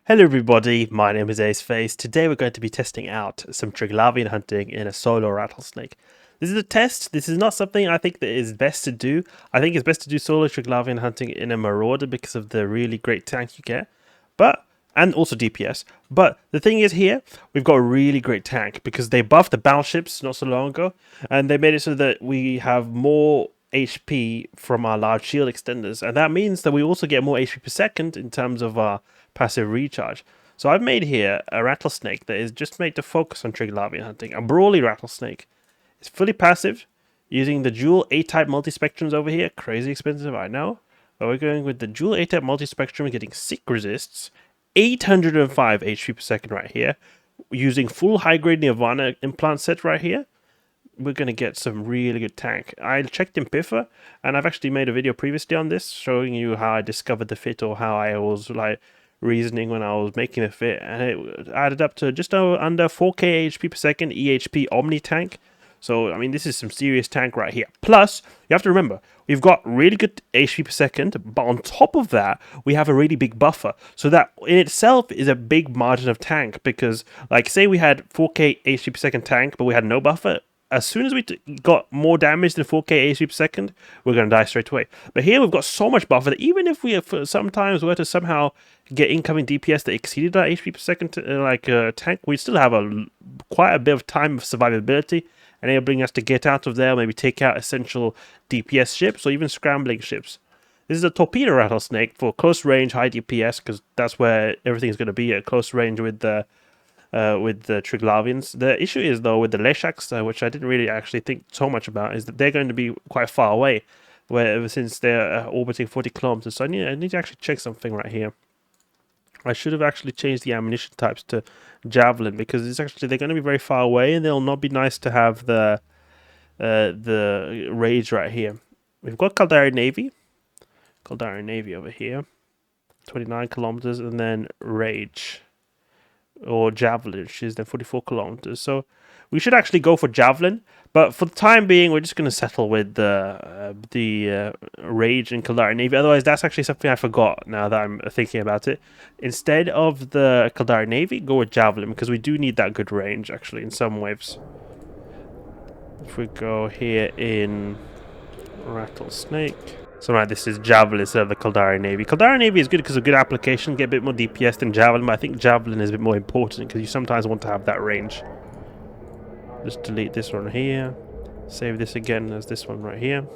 Hello everybody, my name is Aceface. Today we're going to be testing out some Triglavian hunting in a solo rattlesnake. This is a test. This is not something I think that is best to do. I think it's best to do solo Triglavian hunting in a marauder because of the really great tank you get. And also DPS. But the thing is here, we've got a really great tank because they buffed the battleships not so long ago. And they made it so that we have more HP from our large shield extenders. And that means that we also get more HP per second in terms of our passive recharge. So I've made here a rattlesnake that is just made to focus on Triglavian hunting. A brawly rattlesnake. It's fully passive, using the dual A-type multispectrums over here. Crazy expensive, I know. But we're going with the dual A-type multispectrum, getting sick resists, 805 HP per second right here, using full high-grade Nirvana implant set right here. We're going to get some really good tank. I checked in Pithum, and I've actually made a video previously on this, showing you how I discovered the fit, or how I was like reasoning when I was making the fit, and it added up to just under 4k HP per second EHP Omni tank. So, I mean, this is some serious tank right here. Plus, you have to remember, we've got really good HP per second, but on top of that, we have a really big buffer. So that in itself is a big margin of tank, because, like, say we had 4k HP per second tank, but we had no buffer. As soon as we got more damage than 4k HP per second, we're going to die straight away. But here we've got so much buffer that even if we sometimes were to somehow get incoming DPS that exceeded our HP per second tank, we still have quite a bit of time of survivability, enabling us to get out of there, maybe take out essential DPS ships or even scrambling ships. This is a torpedo rattlesnake for close range, high DPS, because that's where everything is going to be at close range with the Triglavians. The issue is, though, with the Leshaks, which I didn't really actually think so much about, is that they're going to be quite far away, since they're orbiting 40 kilometers. So I need to actually check something right here. I should have actually changed the ammunition types to Javelin, because they're going to be very far away, and they'll not be nice to have the Rage right here. We've got Caldari Navy over here, 29 kilometers, and then Rage, or Javelin, which is then 44 kilometers. So we should actually go for Javelin, but for the time being, we're just going to settle with the Rage and Caldari Navy. Otherwise, that's actually something I forgot now that I'm thinking about it. Instead of the Caldari Navy, go with Javelin, because we do need that good range, actually, in some waves. If we go here in Rattlesnake. So right, this is Javelin instead of the Caldari Navy. Caldari Navy is good because of good application, get a bit more DPS than Javelin, but I think Javelin is a bit more important because you sometimes want to have that range. Just delete this one here. Save this again as this one right here.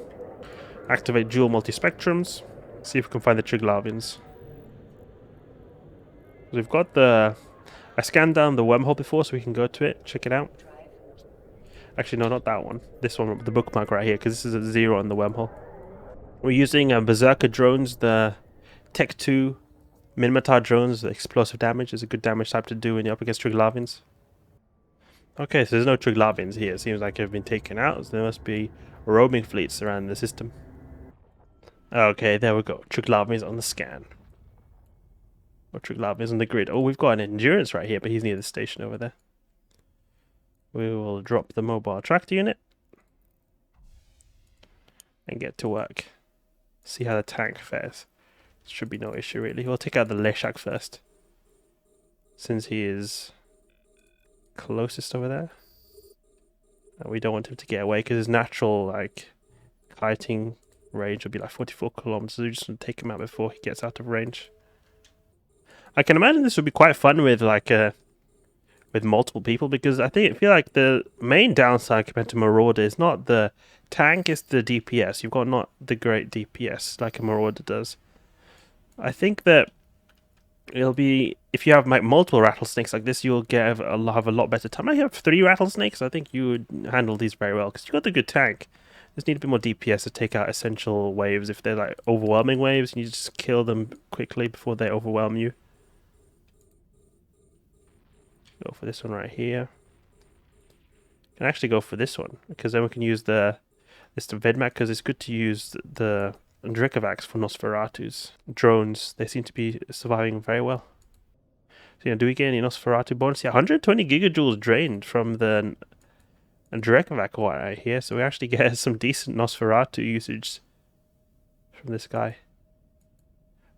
Activate dual multispectrums. See if we can find the Triglavians. We've got the... I scanned down the wormhole before so we can go to it, check it out. Actually, no, not that one. This one, the bookmark right here, because this is a 0 on the wormhole. We're using Berserker drones, the Tech 2 Minimatar drones. The explosive damage is a good damage type to do when you're up against Triglavians. Okay, so there's no Triglavians here. It seems like they've been taken out, so there must be roaming fleets around the system. Okay, there we go. Triglavians on the scan. Or Triglavians on the grid. Oh, we've got an endurance right here, but he's near the station over there. We will drop the mobile tractor unit and get to work. See how the tank fares. Should be no issue, really. We'll take out the Leshak first, since he is closest over there. And we don't want him to get away, because his natural, like, kiting range would be like 44 kilometers. So we just want to take him out before he gets out of range. I can imagine this would be quite fun with, like, with multiple people, because I feel like the main downside compared to Marauder is not the tank, it's the DPS. You've got not the great DPS like a Marauder does. I think that it'll be, if you have like multiple rattlesnakes like this, you'll have a lot better time. Now you have 3 rattlesnakes, I think you would handle these very well, because you've got the good tank. Just need a bit more DPS to take out essential waves. If they're like overwhelming waves, you just kill them quickly before they overwhelm you. Go for this one right here. You can actually go for this one, because then we can use this Vedmak, because it's good to use the Drikovacs for Nosferatu's drones. They seem to be surviving very well. So, do we get any Nosferatu bonus? Yeah, 120 gigajoules drained from the Drikovac right here, so we actually get some decent Nosferatu usage from this guy.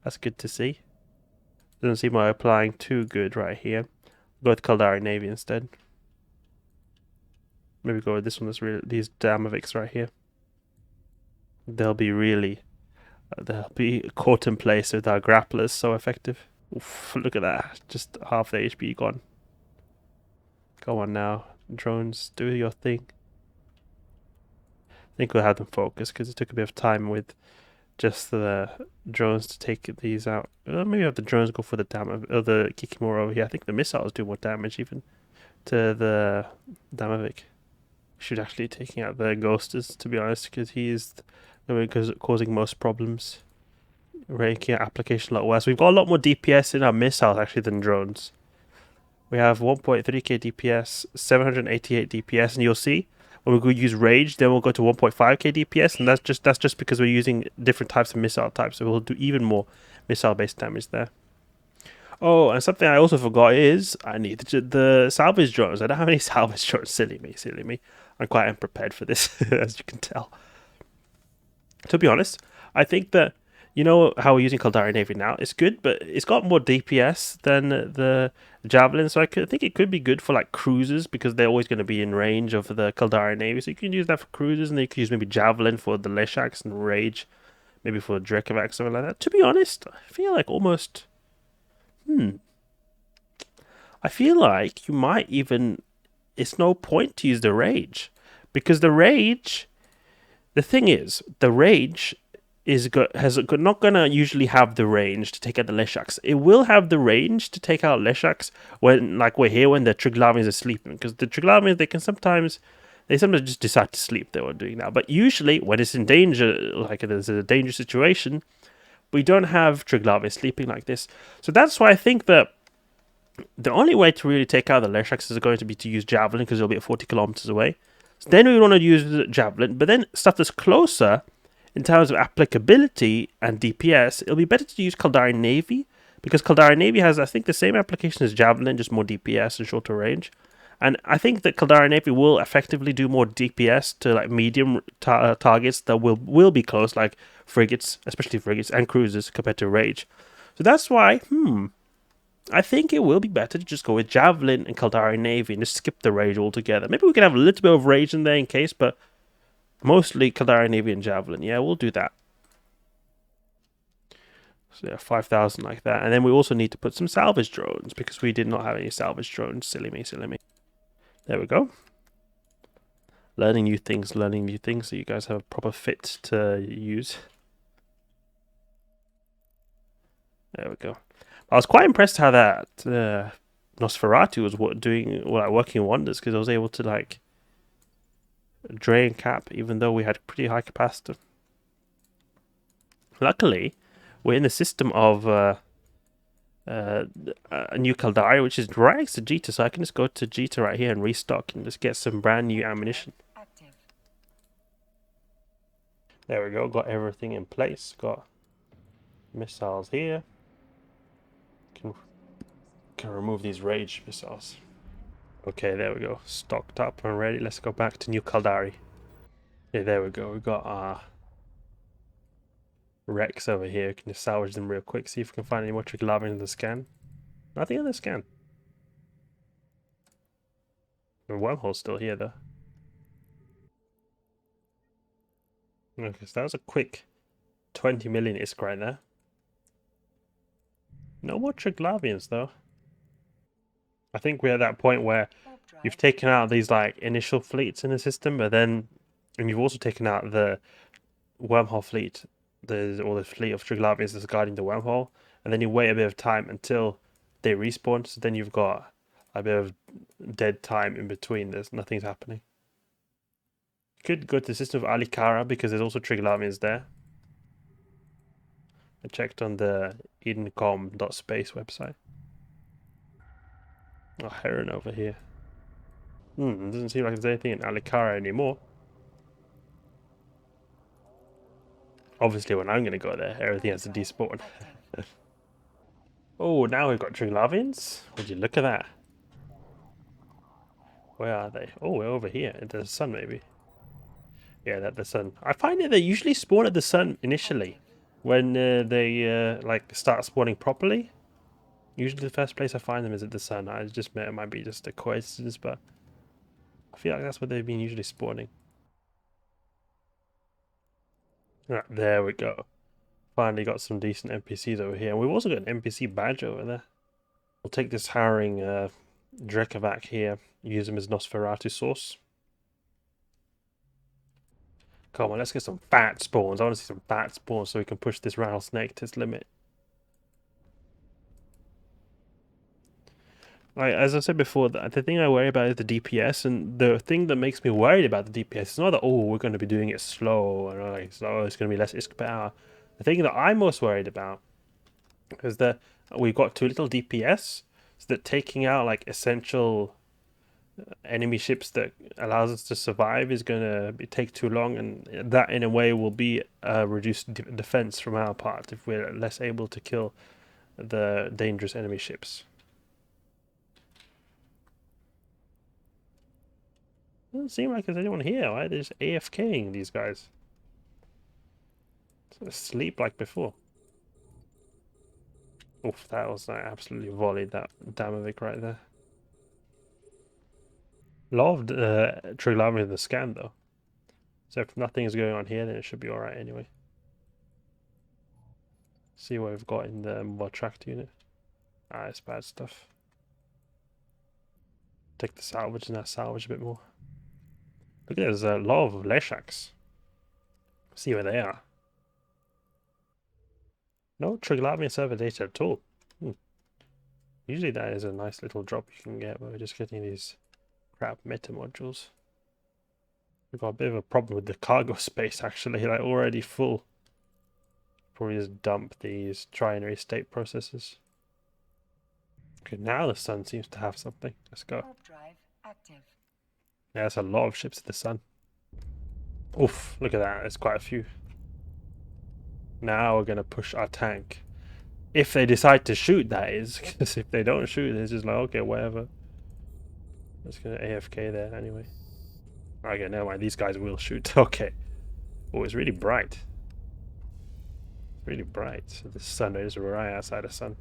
That's good to see. Doesn't seem like applying too good right here. Go with Caldari Navy instead. Maybe go with this one. That's really these Damavics right here. They'll be caught in place with our grapplers. So effective. Oof, look at that. Just half the HP gone. Go on now, drones. Do your thing. I think we'll have them focus because it took a bit of time with just the drones to take these out. Maybe have the drones go for the damage, or the Kikimura over here. I think the missiles do more damage even to the Damavic. Should actually taking out the Ghosters, to be honest, because he is causing most problems. Making application a lot worse. We've got a lot more DPS in our missiles actually than drones. We have 1.3k DPS, 788 DPS, and you'll see when we go use rage, then we'll go to 1.5k DPS, and that's just because we're using different types of missile types, so we'll do even more missile-based damage there. Oh, and something I also forgot is I need the salvage drones. I don't have any salvage drones. Silly me. I'm quite unprepared for this, as you can tell. To be honest, I think that, you know how we're using Caldari Navy now? It's good, but it's got more DPS than the Javelin, so I think it could be good for like cruisers because they're always going to be in range of the Caldari Navy. So you can use that for cruisers, and then you can use maybe Javelin for the Leshaks and Rage, maybe for Drekavac, something like that. To be honest, I feel like almost... I feel like you might even... It's no point to use the Rage, because the Rage... The thing is, the Rage... not gonna usually have the range to take out the Leshaks. It will have the range to take out Leshaks when, like we're here, when the Triglavians are sleeping, because the Triglavians they sometimes just decide to sleep. They were doing that, but usually when it's in danger, like there's a dangerous situation, we don't have Triglavians sleeping like this. So that's why I think that the only way to really take out the Leshaks is going to be to use Javelin, because it'll be at 40 kilometers away. So then we want to use the Javelin, but then stuff that's closer. In terms of applicability and DPS, it'll be better to use Caldari Navy, because Caldari Navy has, I think, the same application as Javelin, just more DPS and shorter range. And I think that Caldari Navy will effectively do more DPS to like medium targets that will be close, like frigates, especially frigates and cruisers, compared to Rage. So that's why, I think it will be better to just go with Javelin and Caldari Navy and just skip the Rage altogether. Maybe we can have a little bit of Rage in there in case, but mostly Caldari Navy and Javelin. Yeah, we'll do that. So yeah, 5,000 like that. And then we also need to put some salvage drones, because we did not have any salvage drones. Silly me. There we go. Learning new things so you guys have a proper fit to use. There we go. I was quite impressed how that Nosferatu was working wonders, because I was able to like drain cap even though we had pretty high capacity. Luckily, we're in the system of a new Caldari, which is right next to Jita, so I can just go to Jita right here and restock and just get some brand new ammunition. There we go, got everything in place. Got missiles here. Can remove these Rage missiles. Okay, there we go. Stocked up and ready. Let's go back to New Caldari. Okay, there we go. We got our Rex over here. We can just salvage them real quick. See if we can find any more Triglavian in the scan. Nothing in the scan. The wormhole's still here, though. Okay, so that was a quick 20 million ISK right there. No more Triglavians, though. I think we're at that point where you've taken out these like initial fleets in the system, but then, and you've also taken out the wormhole fleet, the fleet of Triglavians that's guarding the wormhole, and then you wait a bit of time until they respawn. So then you've got a bit of dead time in between. Nothing's happening. Could go to the system of Alikara, because there's also Triglavians there. I checked on the edencom.space website. Oh, Heron over here. Doesn't seem like there's anything in Alikara anymore. Obviously, when I'm going to go there, everything has to despawn. Oh, now we've got Triglavians. Would you look at that? Where are they? Oh, we're over here. Into the sun, maybe. Yeah, that's the sun. I find that they usually spawn at the sun initially, when they like start spawning properly. Usually the first place I find them is at the sun. I just it might be just a coincidence, but I feel like that's where they've been usually spawning. Right, there we go. Finally got some decent NPCs over here. And we've also got an NPC badge over there. We'll take this harrowing Drekavac here, use him as Nosferatu source. Come on, let's get some fat spawns. I want to see some fat spawns so we can push this Rattlesnake to its limit. Like, as I said before, the thing I worry about is the DPS, and the thing that makes me worried about the DPS is not that, oh, we're going to be doing it slow, and like, oh, it's going to be less ISK per hour. The thing that I'm most worried about is that we've got too little DPS, so that taking out like essential enemy ships that allows us to survive is going to take too long, and that in a way will be a reduced defense from our part if we're less able to kill the dangerous enemy ships. Doesn't seem like there's anyone here, right? They're just AFKing, these guys. Asleep like before. Oof, that was absolutely volleyed that Damovic right there. Loved Triglavian in the scan though. So if nothing is going on here, then it should be alright anyway. See what we've got in the more tracked unit. Ah, it's bad stuff. Take the salvage and now salvage a bit more. Look, there's a lot of Leshaks. See where they are. No Triglavian server data at all. Usually that is a nice little drop you can get, but we're just getting these crap meta modules. We've got a bit of a problem with the cargo space actually, like already full. Probably just dump these trinary state processes. Okay, now the sun seems to have something. Let's go. Drive active. Yeah, that's a lot of ships at the sun. Oof, look at that. There's quite a few. Now we're going to push our tank. If they decide to shoot, that is. Because if they don't shoot, it's just like, okay, whatever. Let's go AFK there anyway. Okay, never mind. These guys will shoot. Okay. Oh, it's really bright. It's really bright. So the sun is right outside the sun.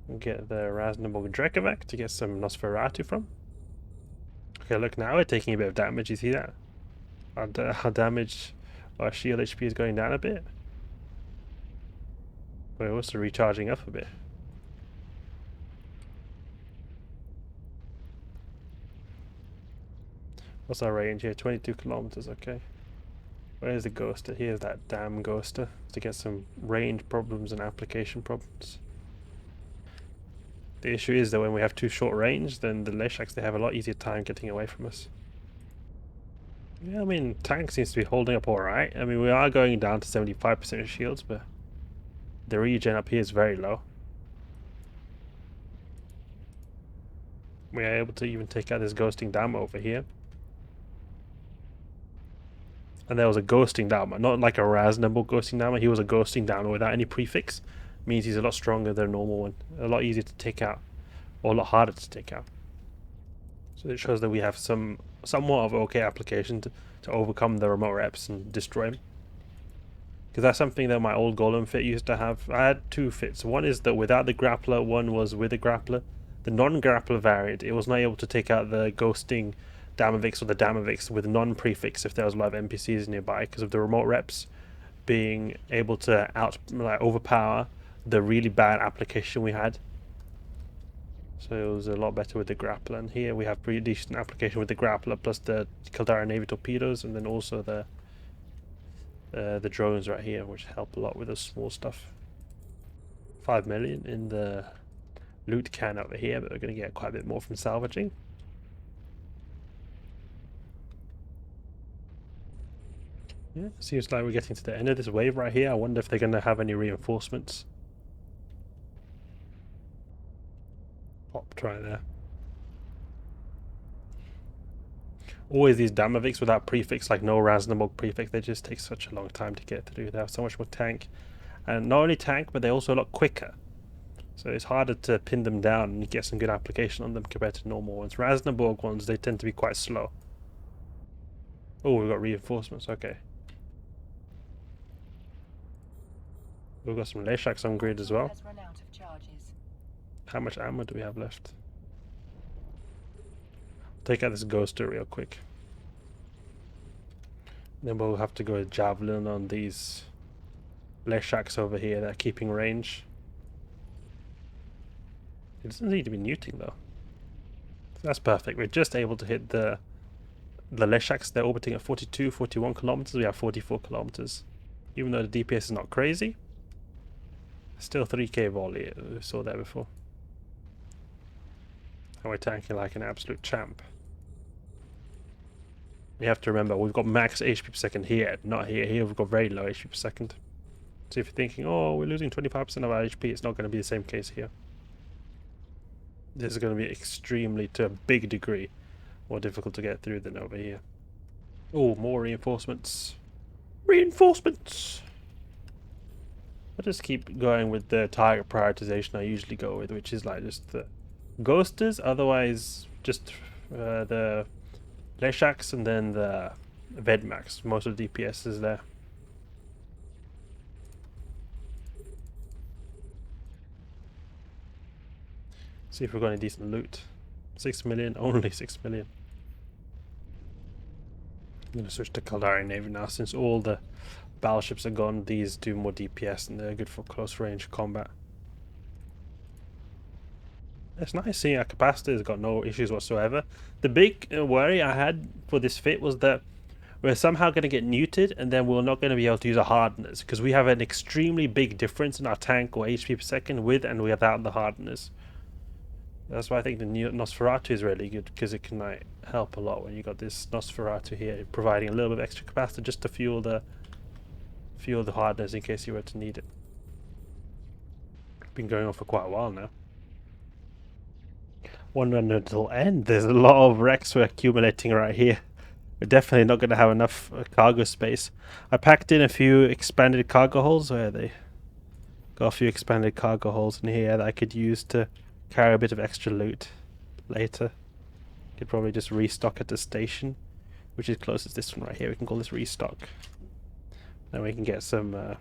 We'll get the Raznable Drekavac to get some Nosferatu from. Okay, look, now we're taking a bit of damage. You see that? Our damage, our shield HP is going down a bit. We're also recharging up a bit. What's our range here? 22 kilometers, okay. Where's the ghoster? Here's that damn ghoster to get some range problems and application problems. The issue is that when we have too short range, then the Leshaks, they have a lot easier time getting away from us. Yeah, I mean, tank seems to be holding up alright. I mean, we are going down to 75% of shields, but the regen up here is very low. We are able to even take out this ghosting dam over here. And there was a ghosting dama, not like a Raznable ghosting dama. He was a ghosting dama without any prefix. Means he's a lot stronger than a normal one. A lot easier to take out. Or a lot harder to take out. So it shows that we have somewhat of okay application to overcome the remote reps and destroy him. Because that's something that my old Golem fit used to have. I had two fits. One is that without the Grappler, one was with a Grappler. The non-Grappler variant, it was not able to take out the ghosting Damovics or the Damovics with non-prefix if there was a lot of NPCs nearby, because of the remote reps being able to overpower the really bad application we had. So it was a lot better with the Grappler, and here we have pretty decent application with the Grappler plus the Caldari Navy torpedoes, and then also the drones right here, which help a lot with the small stuff. 5 million in the loot can over here, but we're going to get quite a bit more from salvaging. Yeah, seems like we're getting to the end of this wave right here. I wonder if they're going to have any reinforcements. Popped right there. Always these Damovics without prefix, like no Raznable prefix, they just take such a long time to get through. They have so much more tank. And not only tank, but they're also a lot quicker. So it's harder to pin them down and get some good application on them compared to normal ones. Raznaborg ones, they tend to be quite slow. Oh, we've got reinforcements, okay. We've got some Leshaks on grid as well. How much ammo do we have left? Take out this ghoster real quick. Then we'll have to go with javelin on these Leshaks over here that are keeping range. It doesn't need to be neuting though. So that's perfect. We're just able to hit the Leshaks. They're orbiting at 42, 41 kilometers. We have 44 kilometers. Even though the DPS is not crazy, still 3k volley. We saw that before. And we're tanking like an absolute champ. You have to remember, we've got max HP per second here, not here. Here we've got very low HP per second. So if you're thinking, oh, we're losing 25% of our HP, it's not going to be the same case here. This is going to be extremely, to a big degree, more difficult to get through than over here. Oh, more reinforcements. Reinforcements! I'll just keep going with the target prioritization I usually go with, which is like just the ghosters, otherwise just the Leshaks and then the Vedmax. Most of the DPS is there. See if we've got any decent loot. 6 million, only 6 million. I'm going to switch to Caldari Navy now, since all the battleships are gone. These do more DPS and they're good for close range combat. It's nice seeing our capacitor has got no issues whatsoever. The big worry I had for this fit was that we're somehow going to get neutered and then we're not going to be able to use our hardeners, because we have an extremely big difference in our tank or HP per second with and without the hardeners. That's why I think the new Nosferatu is really good, because it can like help a lot when you got this Nosferatu here, providing a little bit of extra capacitor just to fuel the hardeners in case you were to need it. Been going on for quite a while now. Wonder when it'll end. There's a lot of wrecks we're accumulating right here. We're definitely not going to have enough cargo space. I packed in a few expanded cargo holes. Where are they? Got a few expanded cargo holes in here that I could use to carry a bit of extra loot later. Could probably just restock at the station, which is closest to this one right here. We can call this restock. Then we can get some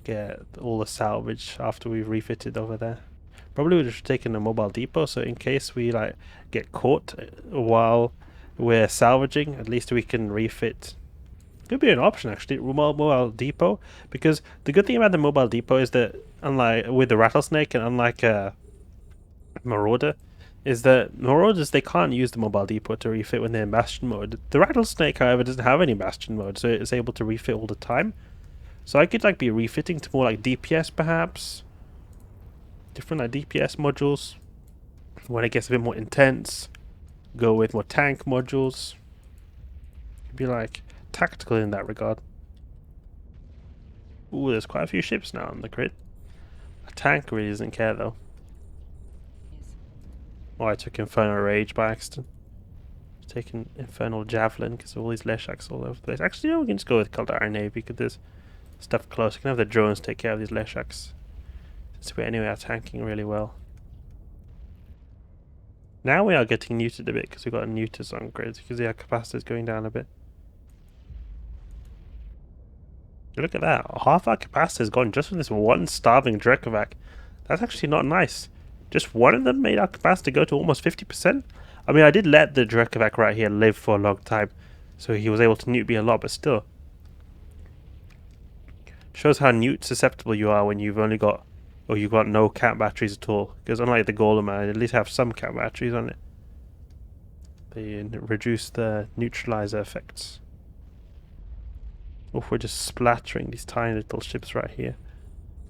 get all the salvage after we've refitted over there. Probably would have taken a mobile depot, so in case we like get caught while we're salvaging, at least we can refit. Could be an option actually, mobile depot, because the good thing about the mobile depot is that unlike with the Rattlesnake and unlike Marauder, is that Marauders, they can't use the mobile depot to refit when they're in Bastion mode. The Rattlesnake, however, doesn't have any Bastion mode, so it's able to refit all the time. So I could like be refitting to more like DPS perhaps. Different like DPS modules. When it gets a bit more intense, go with more tank modules. It'd be like tactical in that regard. Ooh, there's quite a few ships now on the grid. A tank really doesn't care though. Oh, I took Infernal Rage by accident. Taking Infernal Javelin because of all these Leshaks all over the place. Actually, no, we can just go with Caldari Navy because there's stuff close. We can have the drones take care of these Leshaks. Since we anyway are tanking really well. Now we are getting neutered a bit because we've got neuters on grids because our capacity is going down a bit. Look at that. Half our capacity is gone just from this one starving Triglavian. That's actually not nice. Just one of them made our capacity go to almost 50%. I mean, I did let the Triglavian right here live for a long time, so he was able to newt me a lot, but still. Shows how newt susceptible you are when you've only got, or you've got no cap batteries at all. Because unlike the Golem, I at least have some cap batteries on it. They reduce the neutralizer effects. Oh, we're just splattering these tiny little ships right here.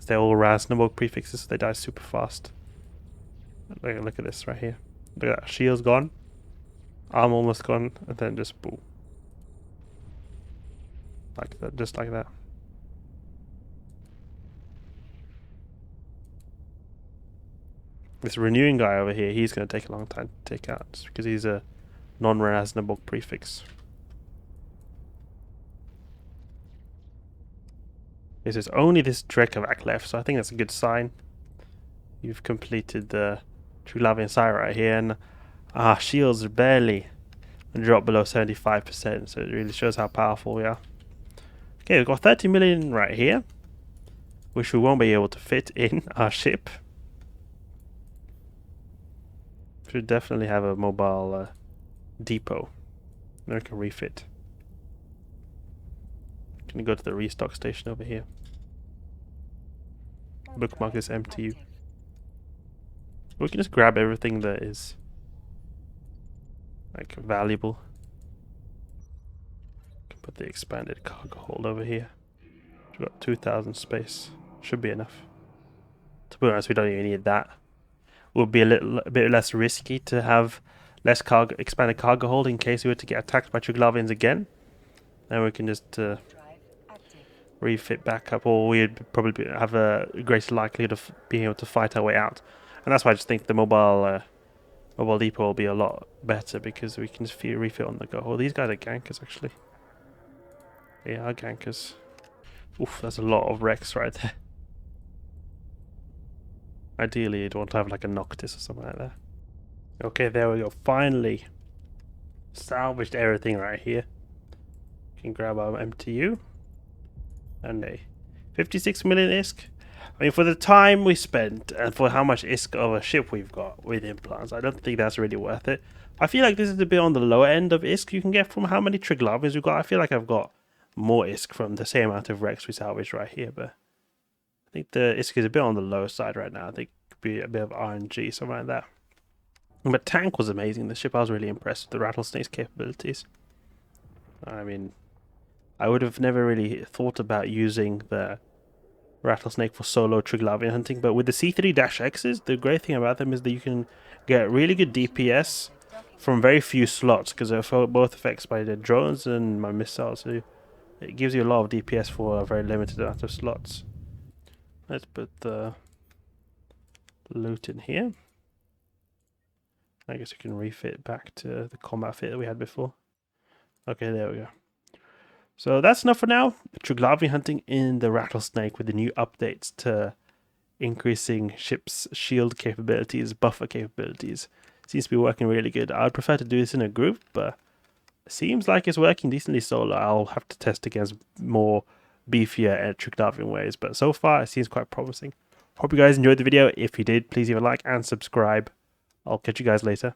They're all Rasnabog prefixes, so they die super fast. Look at this right here. Look at that. Shield's gone. Arm almost gone. And then just boom. Like that. Just like that. This renewing guy over here, he's going to take a long time to take out. Just because he's a non-Rasnabog prefix. There's only this Triglavian left, so I think that's a good sign. You've completed the Triglavian side right here, and our shields are barely dropped below 75%, so it really shows how powerful we are. Okay, we've got 30 million right here. which we won't be able to fit in our ship. Should definitely have a mobile depot. Then we can refit. Can you go to the restock station over here? Bookmark this MTU. We can just grab everything that is like valuable. Can put the expanded cargo hold over here. We've got 2,000 space. Should be enough. To be honest, we don't even need that. Would be a bit less risky to have less cargo, expanded cargo hold in case we were to get attacked by Triglavians again. Then we can just refit back up, or we'd probably have a greater likelihood of being able to fight our way out. And that's why I just think the mobile depot will be a lot better, because we can just refit on the go. Oh, these guys are gankers actually. They are gankers. Oof, that's a lot of wrecks right there. Ideally, you'd want to have like a Noctis or something like that. Okay, there we go. Finally salvaged everything right here. Can grab our MTU and a 56 million ISK. I mean, for the time we spent and for how much ISK of a ship we've got with implants, I don't think that's really worth it. I feel like this is a bit on the lower end of ISK you can get from how many Triglavians we've got. I feel like I've got more ISK from the same amount of wrecks we salvaged right here, but I think the ISK is a bit on the low side right now. I think it could be a bit of RNG, something like that. But tank was amazing. The ship, I was really impressed with the Rattlesnake's capabilities. I mean, I would have never really thought about using the Rattlesnake for solo Triglavian hunting, but with the C3-X's, the great thing about them is that you can get really good DPS from very few slots, because they're both affected by the drones and my missiles, so it gives you a lot of DPS for a very limited amount of slots. Let's put the loot in here. I guess we can refit back to the combat fit that we had before. Okay, there we go. So that's enough for now. Triglavian hunting in the Rattlesnake with the new updates to increasing ships' shield capabilities, buffer capabilities. Seems to be working really good. I'd prefer to do this in a group, but it seems like it's working decently solo. I'll have to test against more beefier Triglavian ways, but so far it seems quite promising. Hope you guys enjoyed the video. If you did, please leave a like and subscribe. I'll catch you guys later.